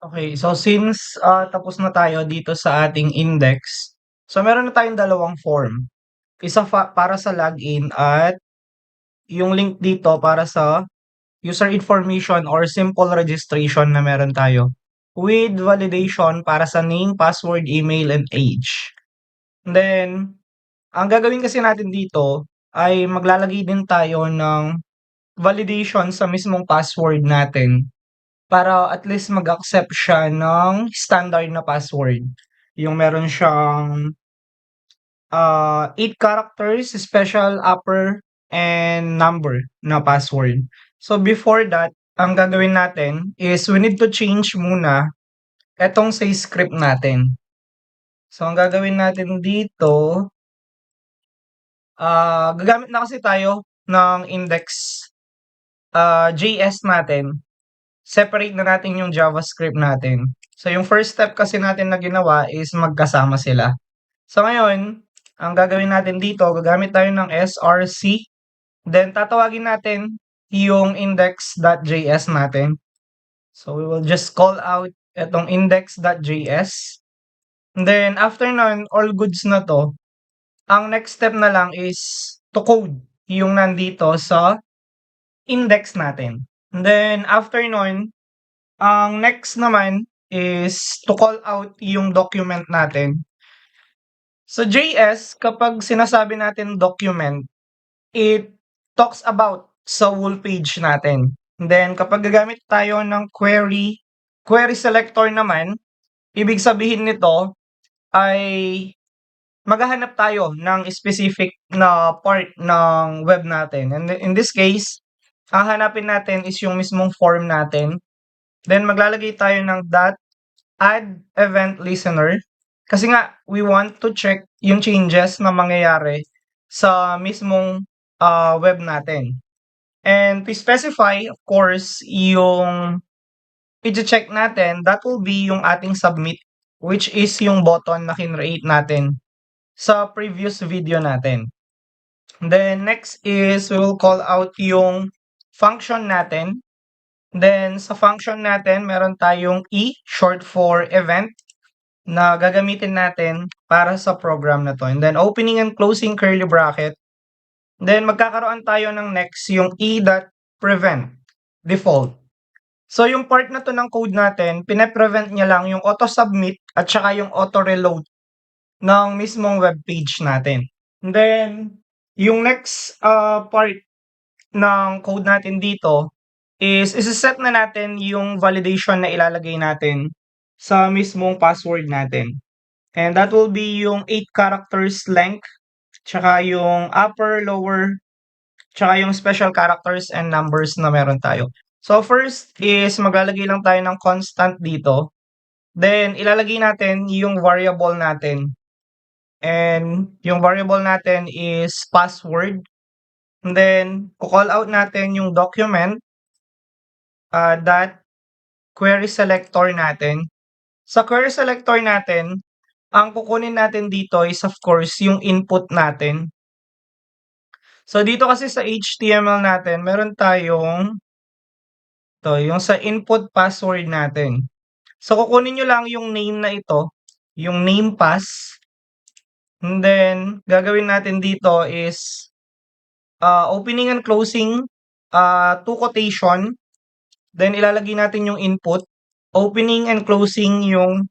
Okay, so since, tapos na tayo dito sa ating index, so meron na tayong dalawang form. Isa para sa login at yung link dito para sa user information or simple registration na meron tayo. With validation para sa name, password, email, and age. Then, ang gagawin kasi natin dito ay maglalagay din tayo ng validation sa mismong password natin para at least mag-accept siya ng standard na password. Yung meron siyang 8 characters, special upper, and number na password. So before that, ang gagawin natin is we need to change muna etong sa script natin. So ang gagawin natin dito, gagamit na kasi tayo ng index JS natin. Separate na natin yung JavaScript natin. So yung first step kasi natin na ginawa is magkasama sila. So ngayon, ang gagawin natin dito, gagamit tayo ng src, then tatawagin natin yung index.js natin. So we will just call out itong index.js. Then after nun, all goods na to, ang next step na lang is to code yung nandito sa index natin. Then after nun, ang next naman is to call out yung document natin. Sa JS, kapag sinasabi natin document, it talks about sa whole page natin. And then, kapag gagamit tayo ng query selector naman, ibig sabihin nito ay maghahanap tayo ng specific na part ng web natin. And in this case, hahanapin natin is yung mismong form natin. Then, maglalagay tayo ng add event listener. Kasi nga, we want to check yung changes na mangyayari sa mismong web natin. And to specify, of course, yung i-check natin, that will be yung ating submit, which is yung button na kinreate natin sa previous video natin. Then, next is we will call out yung function natin. Then, sa function natin, meron tayong E, short for event, na gagamitin natin para sa program na to. And then, opening and closing curly bracket. Then, magkakaroon tayo ng next, yung e.prevent, default. So, yung part na to ng code natin, pine-prevent niya lang yung auto-submit at saka yung auto-reload ng mismong web page natin. And then, yung next part ng code natin dito is isi-set na natin yung validation na ilalagay natin sa mismong password natin. And that will be yung 8 characters length, tsaka yung upper, lower, tsaka yung special characters and numbers na meron tayo. So first is maglalagay lang tayo ng constant dito. Then ilalagay natin yung variable natin. And yung variable natin is password. And then call out natin yung document that query selector natin. Sa query selector natin, ang kukunin natin dito is of course yung input natin. So dito kasi sa HTML natin, meron tayong yung sa input password natin. So kukunin nyo lang yung name na ito, yung name pass. And then gagawin natin dito is opening and closing two quotation. Then ilalagay natin yung input, opening and closing yung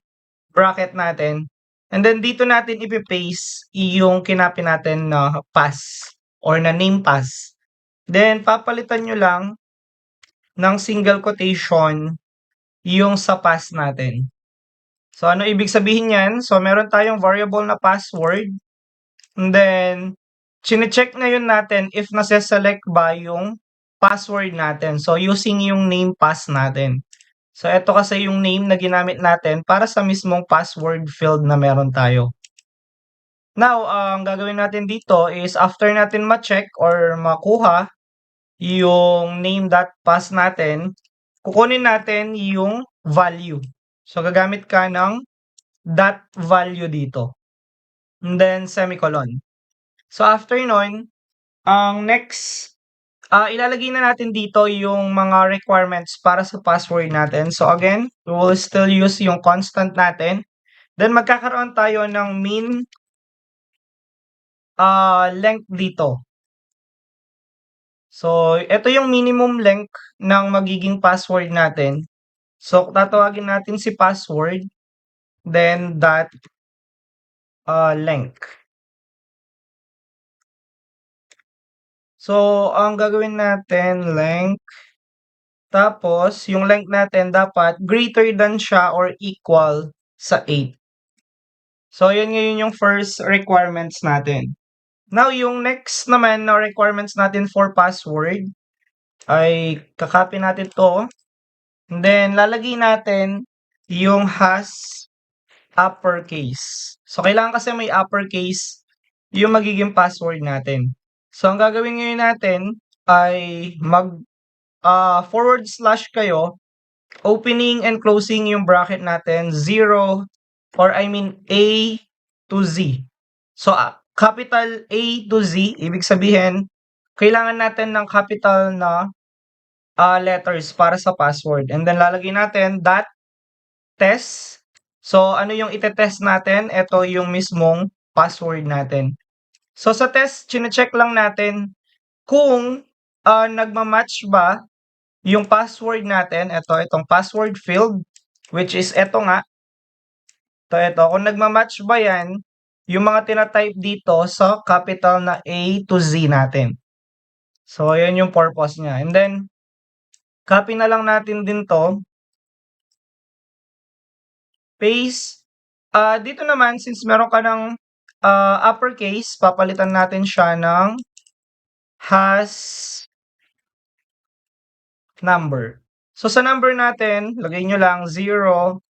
bracket natin. And then dito natin ipi-paste yung kinopy natin na pass or na name pass. Then papalitan nyo lang ng single quotation yung sa pass natin. So ano ibig sabihin niyan? So meron tayong variable na password. And then chine-check ngayon natin if nase-select ba yung password natin. So using yung name pass natin. So ito kasi yung name na ginamit natin para sa mismong password field na meron tayo. Now, ang gagawin natin dito is after natin ma-check or makuha yung name.pass natin, kukunin natin yung value. So gagamit ka ng dot value dito. And then semicolon. So after nun, ang next ilalagay na natin dito yung mga requirements para sa password natin. So again, we will still use yung constant natin. Then magkakaroon tayo ng min length dito. So ito yung minimum length ng magiging password natin. So tatawagin natin si password, then dot length. So ang gagawin natin length, tapos yung length natin dapat greater than siya or equal sa 8. So yun ngayon yung first requirements natin. Now yung next naman na requirements natin for password ay kakopy natin to. And then lalagay natin yung has uppercase. So kailangan kasi may uppercase yung magiging password natin. So ang gagawin ngayon natin ay mag forward slash kayo, opening and closing yung bracket natin, 0 or I mean A to Z. So capital A to Z, ibig sabihin, kailangan natin ng capital na letters para sa password. And then lalagay natin dot test. So ano yung ite-test natin? Ito yung mismong password natin. So sa test, chine-check lang natin kung nagma-match ba yung password natin, itong password field, which is ito nga, ito. Kung nagma-match ba yan, yung mga tina-type dito sa capital na A to Z natin. So, yan yung purpose niya. And then, copy na lang natin din to. Paste. Dito naman, since meron ka ng uppercase, papalitan natin siya ng has number. So, sa number natin, lagay nyo lang 0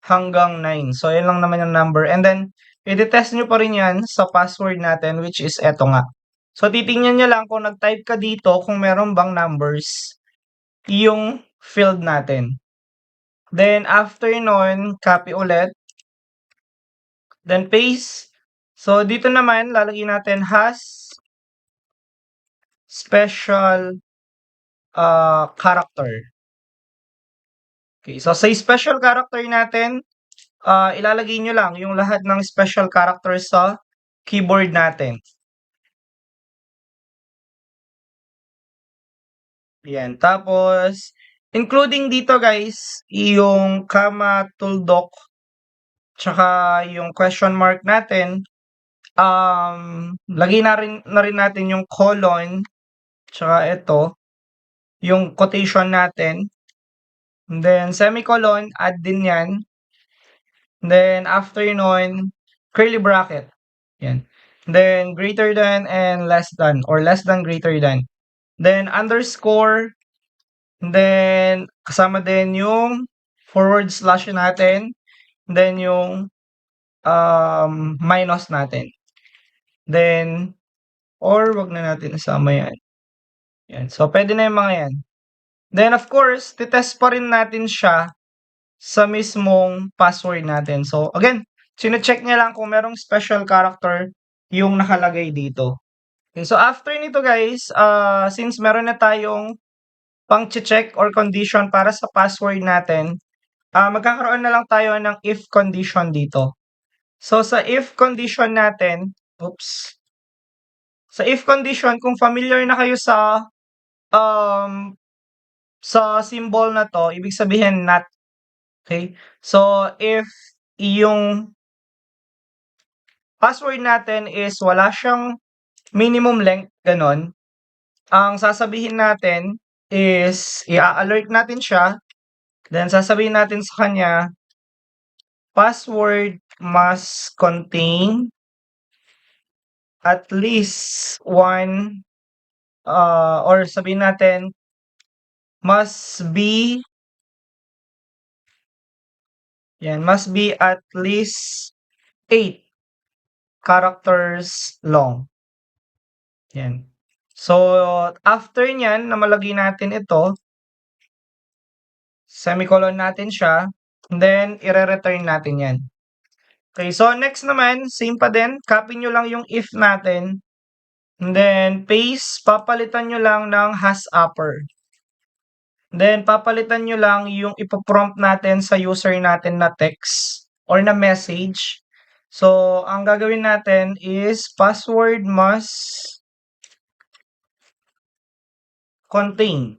hanggang 9. So, yun lang naman yung number. And then, i-test nyo pa rin yan sa password natin, which is eto nga. So, titingnan nyo lang kung nag-type ka dito, kung meron bang numbers yung field natin. Then, after nun, copy ulit. Then, paste. So, dito naman, lalagyan natin has special character. Okay, so sa special character natin, ilalagay nyo lang yung lahat ng special characters sa keyboard natin. Yan. Tapos, including dito guys, yung comma, tuldok, tsaka yung question mark natin, lagay na rin natin yung colon, tsaka ito, yung quotation natin. And then, semicolon, add din yan. And then, after nun, curly bracket. Yan. Then, greater than and less than, or less than greater than. Then, underscore. And then, kasama din yung forward slash natin. And then, yung minus natin. Then, or wag na natin isama yan. Yan. So, pwede na yung mga yan. Then, of course, titest pa rin natin siya sa mismong password natin. So, again, sine-check niya lang kung merong special character yung nakalagay dito. Okay, so after nito guys, since meron na tayong pang-check or condition para sa password natin, magkakaroon na lang tayo ng if condition dito. So sa if condition natin, sa if condition, kung familiar na kayo sa symbol na to, ibig sabihin not. Okay? So if yung password natin is wala siyang minimum length, ganon, ang sasabihin natin is, i-alert natin siya, then sasabihin natin sa kanya, password must contain at least one, or sabihin natin, must be at least 8 characters long. Yan. So, after nyan, na malagay natin ito, semicolon natin siya, then, i-return natin yan. Okay, so next naman, same pa din, copy nyo lang yung if natin, And then paste, papalitan nyo lang ng has upper. Then papalitan nyo lang yung ipo-prompt natin sa user natin na text or na message. So, ang gagawin natin is password must contain.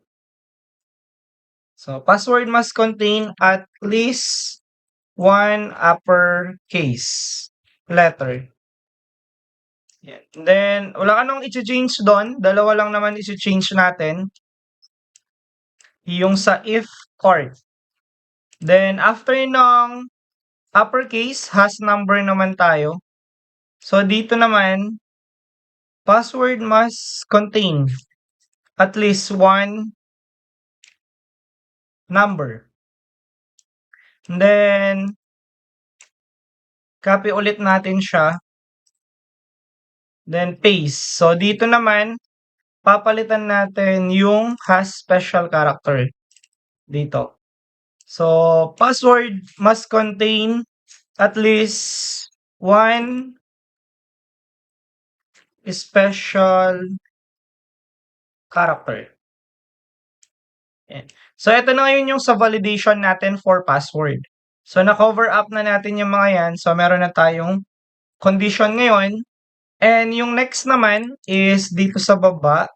So, password must contain at least one uppercase letter. Yan. Then, wala ka nang i-change doon. Dalawa lang naman i-change natin. Yung sa if part. Then, after ng uppercase, has number naman tayo. So, dito naman, password must contain at least one number. And then, copy ulit natin siya. Then, paste. So, dito naman, papalitan natin yung has special character. Dito. So, password must contain at least one special character. Ayan. So, ito na ngayon yung sa validation natin for password. So, na-cover up na natin yung mga yan. So, meron na tayong condition ngayon. And yung next naman is dito sa baba.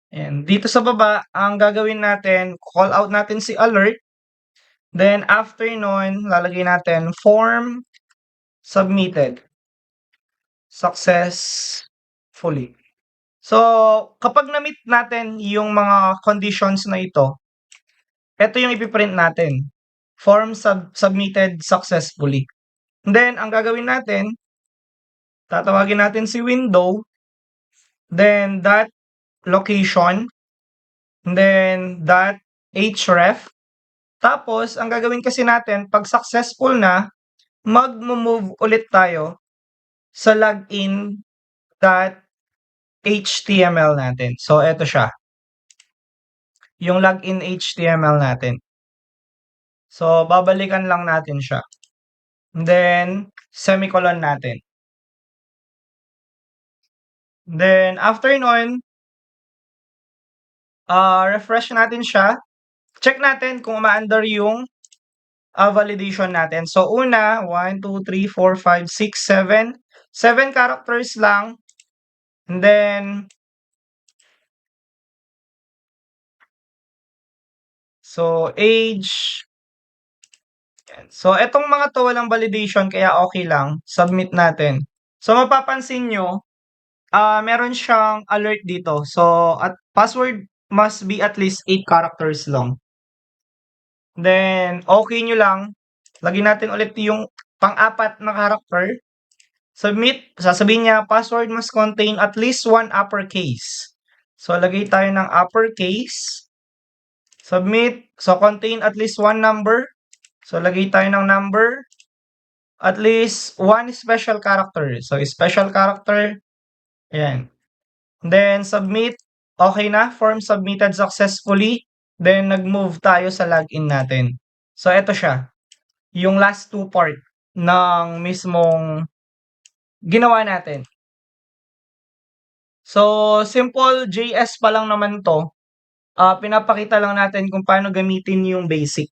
And dito sa baba, ang gagawin natin, call out natin si alert. Then, after nun, lalagay natin form submitted successfully. So, kapag na-meet natin yung mga conditions na ito yung ipiprint natin. Form submitted successfully. And then, ang gagawin natin, tatawagin natin si window, then that location, and then that href. Tapos, ang gagawin kasi natin, pag successful na, mag-move ulit tayo sa login.html natin. So, eto siya. Yung login HTML natin. So, babalikan lang natin siya. And then, semicolon natin. Then, after nun, refresh natin siya. Check natin kung ma-under yung validation natin. So, una, 1, 2, 3, 4, 5, 6, 7. 7 characters lang. And then, so, age. So, etong mga to walang validation, kaya okay lang. Submit natin. So, mapapansin nyo, meron siyang alert dito. So, at password must be at least 8 characters long. Then, okay nyo lang. Lagyan natin ulit yung pang-apat na character. Submit. Sasabihin niya, password must contain at least one uppercase. So, lagay tayo ng uppercase. Submit. So, contain at least one number. So, lagay tayo ng number. At least one special character. So, special character. Ayan. Then, submit. Okay na. Form submitted successfully. Then, nag-move tayo sa login natin. So, eto siya. Yung last two part ng mismong ginawa natin. So, simple JS pa lang naman to. Pinapakita lang natin kung paano gamitin yung basic.